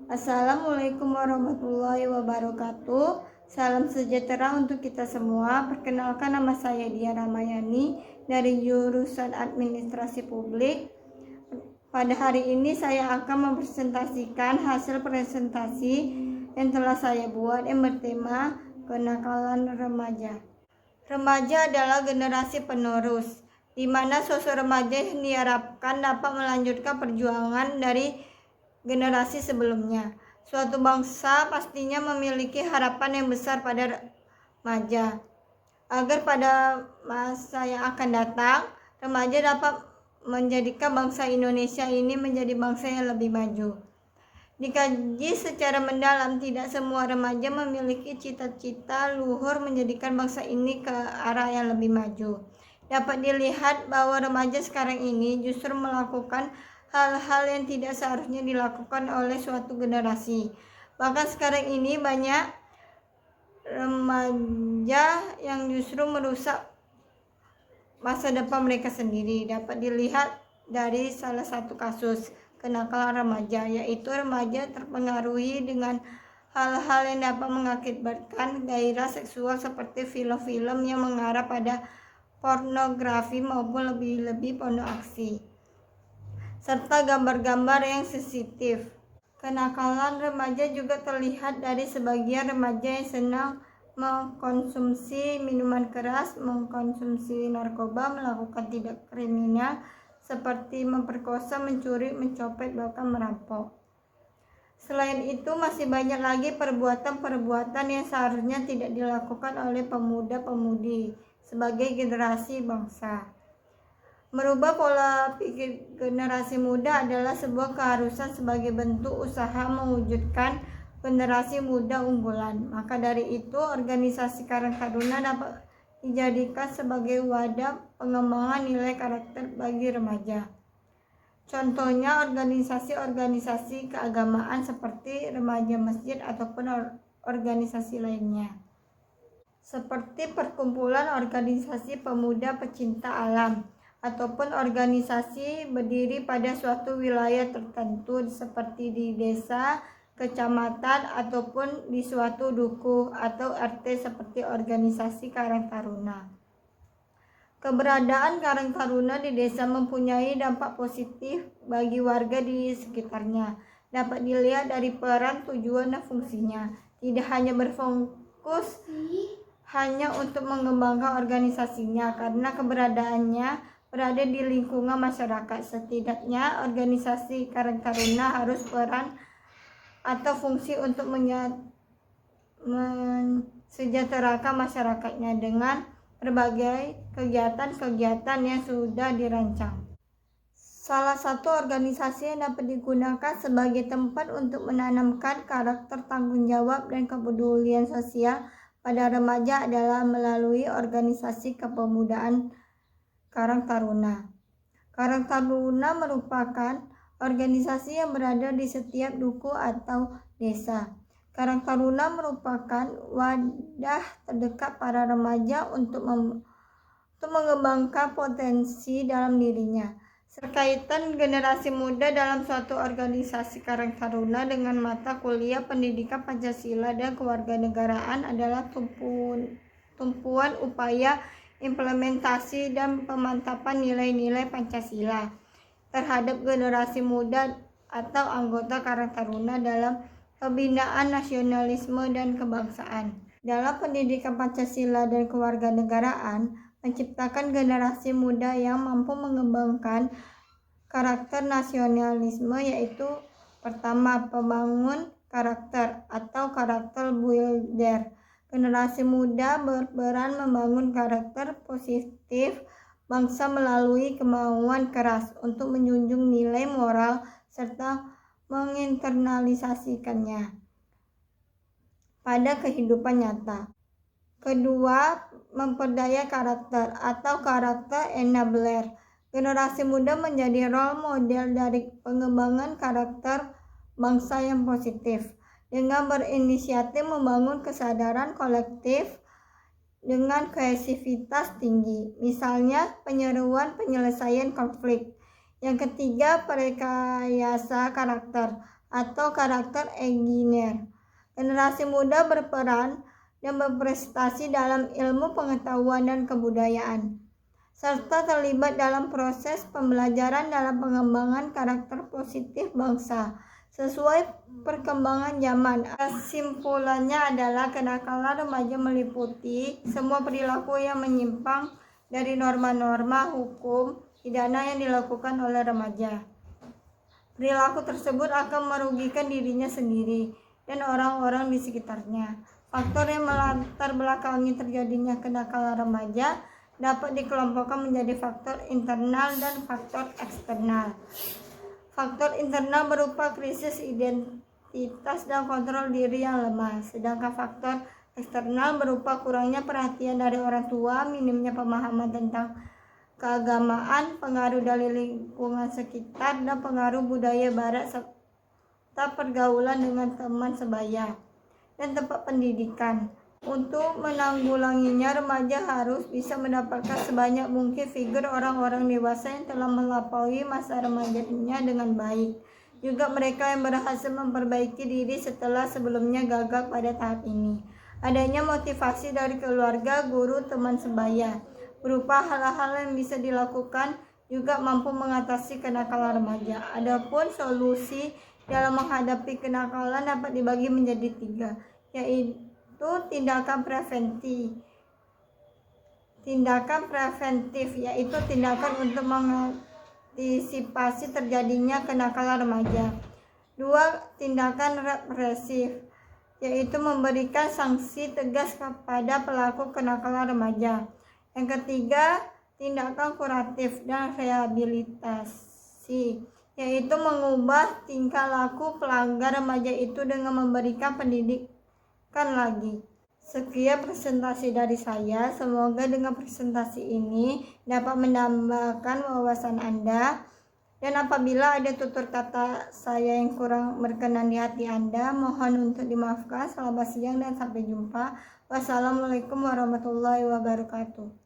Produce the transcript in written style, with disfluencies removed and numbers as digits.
Assalamualaikum warahmatullahi wabarakatuh. Salam sejahtera untuk kita semua. Perkenalkan, nama saya Dia Ramayani dari jurusan Administrasi Publik. Pada hari ini saya akan mempresentasikan hasil presentasi yang telah saya buat yang bertema kenakalan remaja. Remaja adalah generasi penerus, di mana sosok remaja yang diharapkan dapat melanjutkan perjuangan dari generasi sebelumnya. Suatu bangsa pastinya memiliki harapan yang besar pada remaja, agar pada masa yang akan datang, remaja dapat menjadikan bangsa Indonesia ini menjadi bangsa yang lebih maju. Dikaji secara mendalam, tidak semua remaja memiliki cita-cita luhur menjadikan bangsa ini ke arah yang lebih maju. Dapat dilihat bahwa remaja sekarang ini justru melakukan hal-hal yang tidak seharusnya dilakukan oleh suatu generasi. Bahkan sekarang ini banyak remaja yang justru merusak masa depan mereka sendiri. Dapat dilihat dari salah satu kasus kenakalan remaja, yaitu remaja terpengaruhi dengan hal-hal yang dapat mengakibatkan gairah seksual seperti film-film yang mengarah pada pornografi maupun lebih-lebih pornografi, serta gambar-gambar yang sensitif. Kenakalan remaja juga terlihat dari sebagian remaja yang senang mengkonsumsi minuman keras, mengkonsumsi narkoba, melakukan tindak kriminal seperti memperkosa, mencuri, mencopet, bahkan merampok. Selain itu, masih banyak lagi perbuatan-perbuatan yang seharusnya tidak dilakukan oleh pemuda-pemudi sebagai generasi bangsa. Merubah pola pikir generasi muda adalah sebuah keharusan sebagai bentuk usaha mewujudkan generasi muda unggulan. Maka dari itu, organisasi Karang Taruna dapat dijadikan sebagai wadah pengembangan nilai karakter bagi remaja. Contohnya organisasi-organisasi keagamaan seperti remaja masjid ataupun organisasi lainnya, seperti perkumpulan organisasi pemuda pecinta alam, ataupun organisasi berdiri pada suatu wilayah tertentu seperti di desa, kecamatan, ataupun di suatu dukuh atau RT seperti organisasi Karang Taruna. Keberadaan Karang Taruna di desa mempunyai dampak positif bagi warga di sekitarnya. Dapat dilihat dari peran, tujuan, dan fungsinya. Tidak hanya berfokus hanya untuk mengembangkan organisasinya, karena keberadaannya berada di lingkungan masyarakat. Setidaknya organisasi Karang Taruna harus peran atau fungsi untuk mensejahterakan masyarakatnya dengan berbagai kegiatan-kegiatan yang sudah dirancang. Salah satu organisasi yang dapat digunakan sebagai tempat untuk menanamkan karakter tanggung jawab dan kepedulian sosial pada remaja adalah melalui organisasi kepemudaan Karang Taruna. Karang Taruna merupakan organisasi yang berada di setiap dukuh atau desa. Karang Taruna merupakan wadah terdekat para remaja untuk mengembangkan potensi dalam dirinya. Terkaitan generasi muda dalam suatu organisasi Karang Taruna dengan mata kuliah pendidikan Pancasila dan kewarganegaraan adalah tumpuan upaya implementasi dan pemantapan nilai-nilai Pancasila terhadap generasi muda atau anggota Karang Taruna dalam pembinaan nasionalisme dan kebangsaan. Dalam pendidikan Pancasila dan kewarganegaraan, menciptakan generasi muda yang mampu mengembangkan karakter nasionalisme, yaitu pertama, pembangun karakter atau karakter builder. Generasi muda berperan membangun karakter positif bangsa melalui kemauan keras untuk menjunjung nilai moral serta menginternalisasikannya pada kehidupan nyata. Kedua, memperdaya karakter atau karakter enabler. Generasi muda menjadi role model dari pengembangan karakter bangsa yang positif dengan berinisiatif membangun kesadaran kolektif dengan kohesivitas tinggi, misalnya penyeruan penyelesaian konflik. Yang ketiga, perekayasa karakter atau karakter engineer. Generasi muda berperan dan berprestasi dalam ilmu pengetahuan dan kebudayaan, serta terlibat dalam proses pembelajaran dalam pengembangan karakter positif bangsa sesuai perkembangan zaman. Kesimpulannya adalah kenakalan remaja meliputi semua perilaku yang menyimpang dari norma-norma hukum pidana yang dilakukan oleh remaja. Perilaku tersebut akan merugikan dirinya sendiri dan orang-orang di sekitarnya. Faktor yang melatar belakangi terjadinya kenakalan remaja dapat dikelompokkan menjadi faktor internal dan faktor eksternal. Faktor internal berupa krisis identitas dan kontrol diri yang lemah, sedangkan faktor eksternal berupa kurangnya perhatian dari orang tua, minimnya pemahaman tentang keagamaan, pengaruh dari lingkungan sekitar, dan pengaruh budaya barat serta pergaulan dengan teman sebaya dan tempat pendidikan. Untuk menanggulanginya, remaja harus bisa mendapatkan sebanyak mungkin figur orang-orang dewasa yang telah melampaui masa remajanya dengan baik. Juga mereka yang berhasil memperbaiki diri setelah sebelumnya gagal pada tahap ini. Adanya motivasi dari keluarga, guru, teman sebaya, berupa hal-hal yang bisa dilakukan juga mampu mengatasi kenakalan remaja. Adapun solusi dalam menghadapi kenakalan dapat dibagi menjadi 3, yaitu tindakan preventif, yaitu tindakan untuk mengantisipasi terjadinya kenakalan remaja. 2. Tindakan represif, yaitu memberikan sanksi tegas kepada pelaku kenakalan remaja. Yang ketiga, tindakan kuratif dan rehabilitasi, yaitu mengubah tingkah laku pelanggar remaja itu dengan memberikan pendidikan lagi. Sekian presentasi dari saya. Semoga dengan presentasi ini dapat menambahkan wawasan Anda. Dan apabila ada tutur kata saya yang kurang berkenan di hati Anda, mohon untuk dimaafkan. Selamat siang dan sampai jumpa. Wassalamualaikum warahmatullahi wabarakatuh.